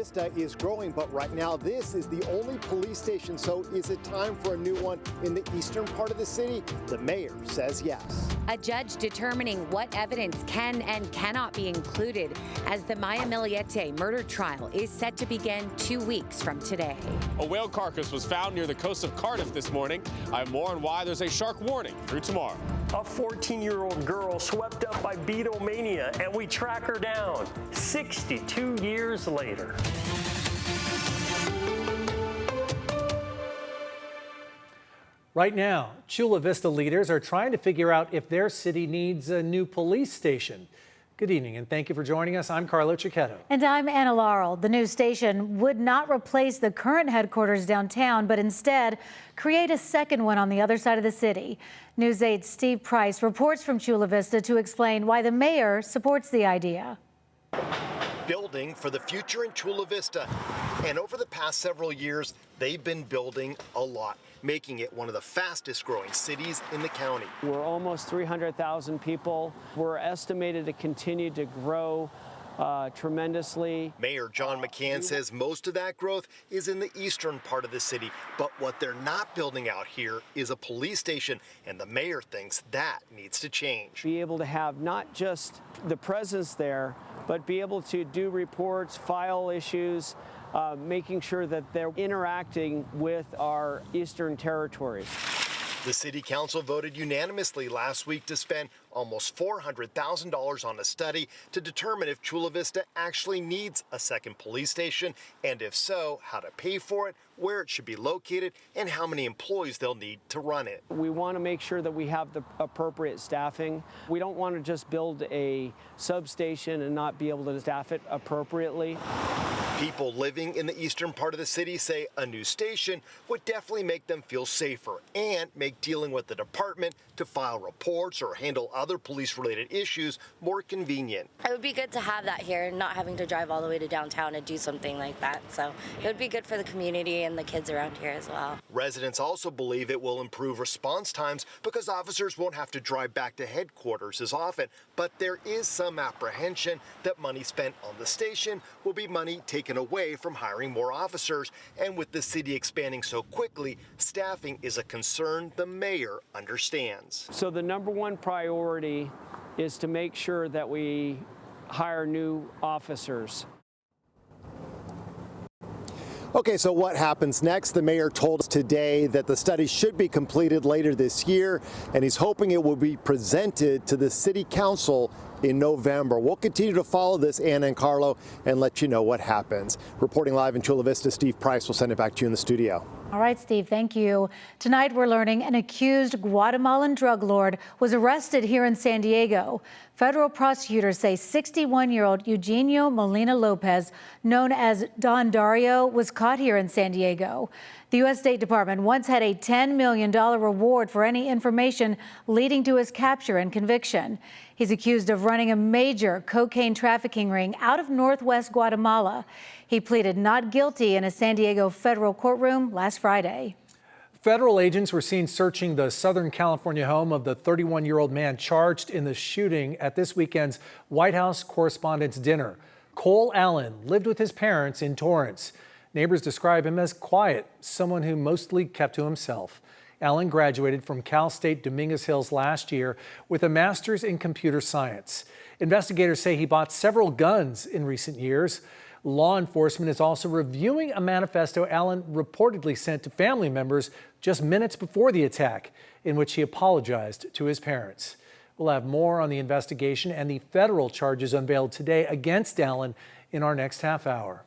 Vista is growing, but right now this is the only police station. So is it time for a new one in the eastern part of the city? The mayor says yes. A judge determining what evidence can and cannot be included as the Maya Millete murder trial is set to begin 2 weeks from today. A whale carcass was found near the coast of Cardiff this morning. I have more on why there's a shark warning through tomorrow. A 14-year-old girl swept up by Beatlemania, and we track her down 62 years later. Right now, Chula Vista leaders are trying to figure out if their city needs a new police station. Good evening, and thank you for joining us. I'm Carlo Cicchetto. And I'm Anna Laurel. The new station would not replace the current headquarters downtown, but instead create a second one on the other side of the city. News 8's Steve Price reports from Chula Vista to explain why the mayor supports the idea. Building for the future in Chula Vista. And over the past several years, they've been building a lot, making it one of the fastest growing cities in the county. We're almost 300,000 people. We're estimated to continue to grow tremendously. Mayor John McCann says most of that growth is in the eastern part of the city, but what they're not building out here is a police station, and the mayor thinks that needs to change. Be able to have not just the presence there, but be able to do reports, file issues, making sure that they're interacting with our eastern territories. The city council voted unanimously last week to spend almost $400,000 on a study to determine if Chula Vista actually needs a second police station, and if so, how to pay for it, where it should be located, and how many employees they'll need to run it. We want to make sure that we have the appropriate staffing. We don't want to just build a substation and not be able to staff it appropriately. People living in the eastern part of the city say a new station would definitely make them feel safer and make dealing with the department to file reports or handle other police-related issues more convenient. It would be good to have that here, not having to drive all the way to downtown to do something like that. So it would be good for the community and the kids around here as well. Residents also believe it will improve response times because officers won't have to drive back to headquarters as often. But there is some apprehension that money spent on the station will be money taken away from hiring more officers. And with the city expanding so quickly, staffing is a concern the mayor understands. So the number one priority is to make sure that we hire new officers. Okay, so what happens next? The mayor told us today that the study should be completed later this year, and he's hoping it will be presented to the city council in November. We'll continue to follow this, Anna and Carlo, and let you know what happens. Reporting live in Chula Vista, Steve Price will send it back to you in the studio. All right, Steve, thank you. Tonight, we're learning an accused Guatemalan drug lord was arrested here in San Diego. Federal prosecutors say 61-year-old Eugenio Molina Lopez, known as Don Dario, was caught here in San Diego. The U.S. State Department once had a $10 million reward for any information leading to his capture and conviction. He's accused of running a major cocaine trafficking ring out of northwest Guatemala. He pleaded not guilty in a San Diego federal courtroom last Friday. Federal agents were seen searching the Southern California home of the 31-year-old man charged in the shooting at this weekend's White House Correspondents' Dinner. Cole Allen lived with his parents in Torrance. Neighbors describe him as quiet, someone who mostly kept to himself. Allen graduated from Cal State Dominguez Hills last year with a master's in computer science. Investigators say he bought several guns in recent years. Law enforcement is also reviewing a manifesto Allen reportedly sent to family members just minutes before the attack, in which he apologized to his parents. We'll have more on the investigation and the federal charges unveiled today against Allen in our next half hour.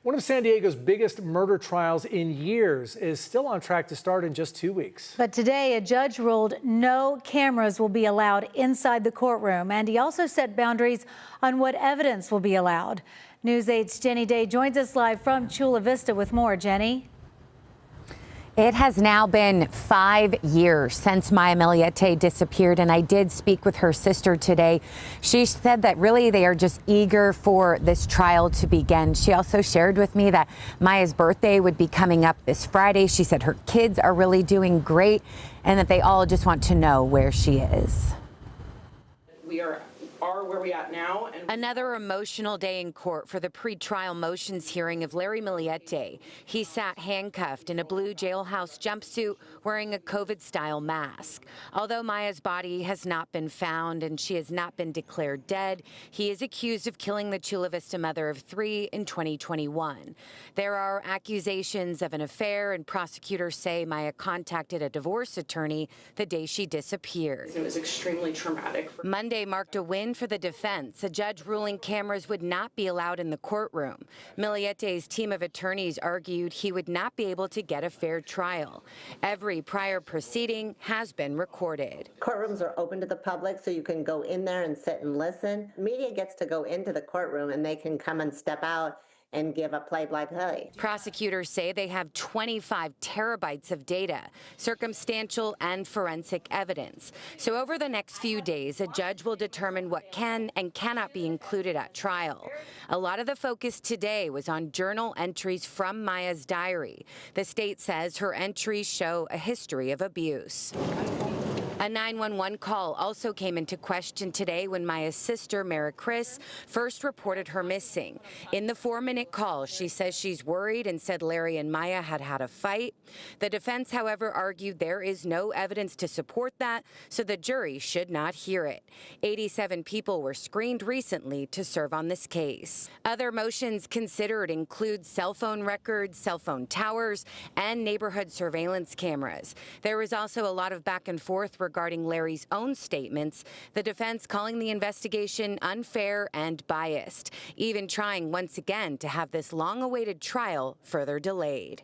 One of San Diego's biggest murder trials in years is still on track to start in just 2 weeks. But today, a judge ruled no cameras will be allowed inside the courtroom, and he also set boundaries on what evidence will be allowed. News 8's Jenny Day joins us live from Chula Vista with more. Jenny? It has now been 5 years since Maya Millete disappeared, and I did speak with her sister today. She said that really they are just eager for this trial to begin. She also shared with me that Maya's birthday would be coming up this Friday. She said her kids are really doing great and that they all just want to know where she is. We are are where we at now. And another emotional day in court for the pretrial motions hearing of Maya Millete. He sat handcuffed in a blue jailhouse jumpsuit wearing a COVID-style mask. Although Maya's body has not been found and she has not been declared dead, he is accused of killing the Chula Vista mother of 3 in 2021. There are accusations of an affair, and prosecutors say Maya contacted a divorce attorney the day she disappeared. it was extremely traumatic. Monday marked a win for the defense, a judge ruling cameras would not be allowed in the courtroom. Milliete's team of attorneys argued he would not be able to get a fair trial. Every prior proceeding has been recorded. Courtrooms are open to the public, so you can go in there and sit and listen. Media gets to go into the courtroom and they can come and step out and give a play-by-play. Prosecutors say they have 25 terabytes of data, circumstantial and forensic evidence. So over the next few days, a judge will determine what can and cannot be included at trial. A lot of the focus today was on journal entries from Maya's diary. The state says her entries show a history of abuse. A 911 call also came into question today when Maya's sister, Mary Chris, first reported her missing. In the 4-minute call, she says she's worried and said Larry and Maya had had a fight. The defense, however, argued there is no evidence to support that, so the jury should not hear it. 87 people were screened recently to serve on this case. Other motions considered include cell phone records, cell phone towers, and neighborhood surveillance cameras. There was also a lot of back and forth regarding Larry's own statements, the defense calling the investigation unfair and biased, even trying once again to have this long-awaited trial further delayed.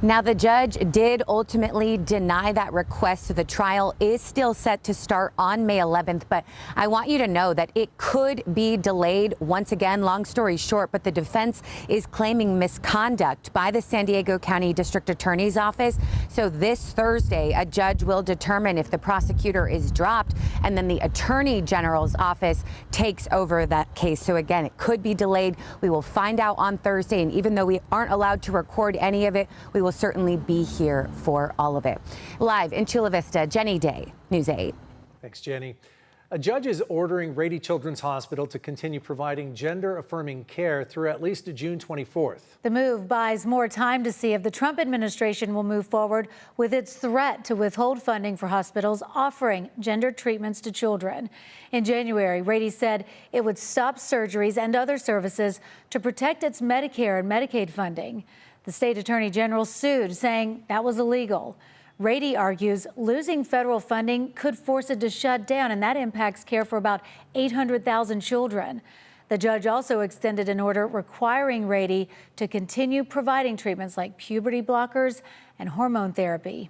Now, the judge did ultimately deny that request, so the trial is still set to start on May 11th. But I want you to know that it could be delayed once again. Long story short, but the defense is claiming misconduct by the San Diego County District Attorney's Office. So this Thursday, a judge will determine if the prosecutor is dropped, and then the Attorney General's office takes over that case. So again, it could be delayed. We will find out on Thursday, and even though we aren't allowed to record any of it, we will certainly be here for all of it. Live in Chula Vista, Jenny Day, News 8. Thanks, Jenny. A judge is ordering Rady Children's Hospital to continue providing gender-affirming care through at least June 24th. The move buys more time to see if the Trump administration will move forward with its threat to withhold funding for hospitals offering gender treatments to children. In January, Rady said it would stop surgeries and other services to protect its Medicare and Medicaid funding. The state attorney general sued, saying that was illegal. Rady argues losing federal funding could force it to shut down, and that impacts care for about 800,000 children. The judge also extended an order requiring Rady to continue providing treatments like puberty blockers and hormone therapy.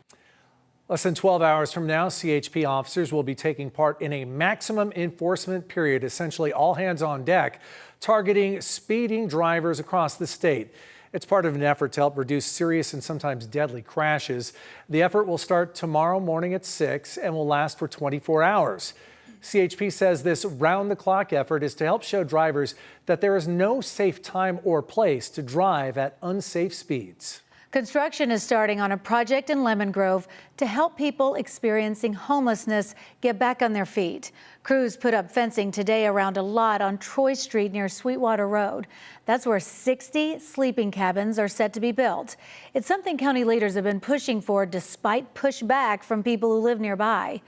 Less than 12 hours from now, CHP officers will be taking part in a maximum enforcement period, essentially all hands on deck, targeting speeding drivers across the state. It's part of an effort to help reduce serious and sometimes deadly crashes. The effort will start tomorrow morning at 6 and will last for 24 hours. CHP says this round-the-clock effort is to help show drivers that there is no safe time or place to drive at unsafe speeds. Construction is starting on a project in Lemon Grove to help people experiencing homelessness get back on their feet. Crews put up fencing today around a lot on Troy Street near Sweetwater Road. That's where 60 sleeping cabins are set to be built. It's something county leaders have been pushing for despite pushback from people who live nearby.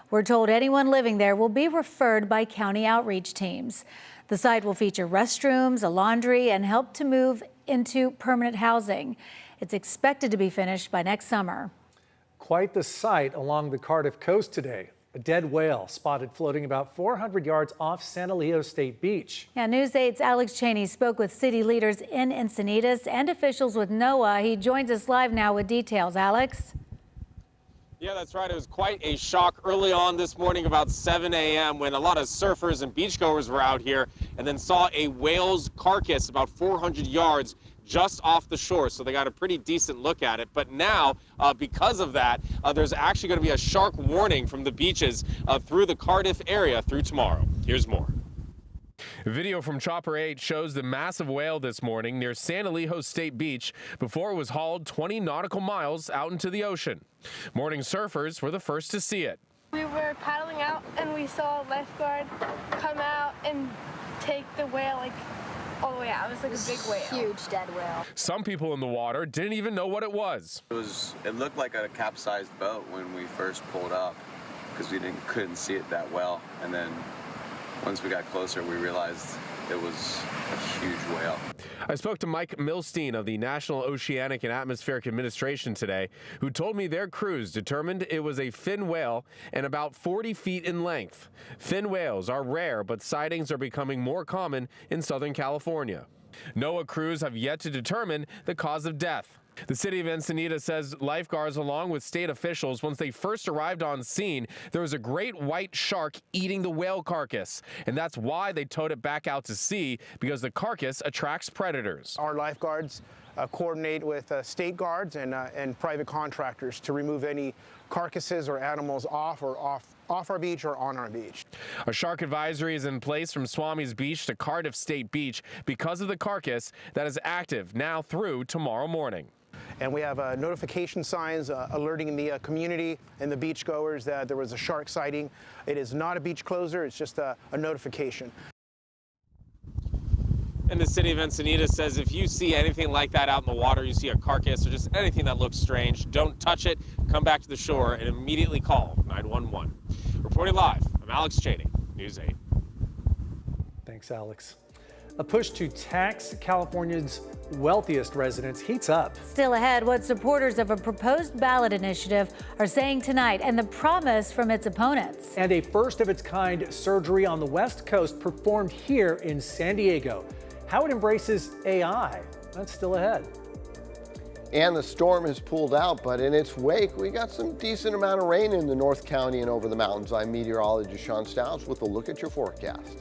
We're told anyone living there will be referred by county outreach teams. The site will feature restrooms, a laundry, and help to move into permanent housing. It's expected to be finished by next summer. Quite the sight along the Cardiff coast today. A dead whale spotted floating about 400 yards off San Elijo State Beach. Yeah, News 8's Alex Cheney spoke with city leaders in Encinitas and officials with NOAA. He joins us live now with details. Alex? Yeah, that's right. It was quite a shock early on this morning about 7 a.m. when a lot of surfers and beachgoers were out here and then saw a whale's carcass about 400 yards just off the shore, so they got a pretty decent look at it. But now, because of that, there's actually going to be a shark warning from the beaches through the Cardiff area through tomorrow. Here's more. Video from Chopper 8 shows the massive whale this morning near San Elijo State Beach before it was hauled 20 nautical miles out into the ocean. Morning surfers were the first to see it. We were paddling out and we saw a lifeguard come out and take the whale like all the way out. It was like a big whale. Huge dead whale. Some people in the water didn't even know what it was. It looked like a capsized boat when we first pulled up because we couldn't see it that well. And then once we got closer, we realized it was a huge whale. I spoke to Mike Milstein of the National Oceanic and Atmospheric Administration today, who told me their crews determined it was a fin whale and about 40 feet in length. Fin whales are rare, but sightings are becoming more common in Southern California. NOAA crews have yet to determine the cause of death. The city of Encinitas says lifeguards, along with state officials, once they first arrived on scene, there was a great white shark eating the whale carcass. And that's why they towed it back out to sea, because the carcass attracts predators. Our lifeguards coordinate with state guards and private contractors to remove any carcasses or animals off our beach or on our beach. A shark advisory is in place from Swami's Beach to Cardiff State Beach because of the carcass that is active now through tomorrow morning. And we have notification signs alerting the community and the beachgoers that there was a shark sighting. It is not a beach closer, it's just a notification. And the city of Encinitas says if you see anything like that out in the water, you see a carcass or just anything that looks strange, don't touch it, come back to the shore and immediately call 911. Reporting live, I'm Alex Cheney, News 8. Thanks, Alex. A push to tax California's wealthiest residents heats up. Still ahead, what supporters of a proposed ballot initiative are saying tonight and the promise from its opponents. And a first-of-its-kind surgery on the West Coast performed here in San Diego. How it embraces AI, that's still ahead. And the storm has pulled out, but in its wake, we got some decent amount of rain in the North County and over the mountains. I'm meteorologist Sean Stouts with a look at your forecast.